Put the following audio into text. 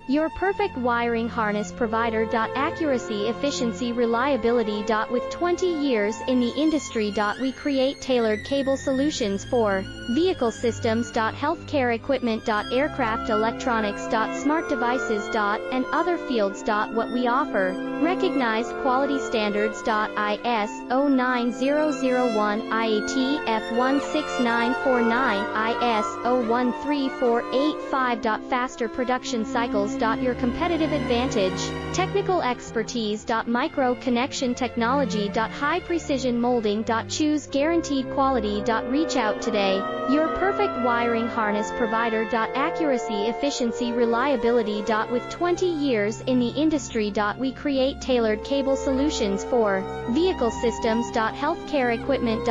Your perfect wiring harness provider. Accuracy, efficiency, reliability. With 20 years in the industry. We create tailored cable solutions for vehicle systems. Healthcare equipment. Aircraft electronics. Smart devices. And other fields. What we offer: recognized quality standards. ISO 9001, IATF 16949, ISO 13485. Faster production cycles. Your competitive advantage: technical expertise. Micro connection technology. High precision molding. Choose guaranteed quality. Reach out today. Your perfect wiring harness provider. Accuracy, efficiency, reliability. With 20 years in the industry. We create tailored cable solutions for vehicle systems. Healthcare equipment.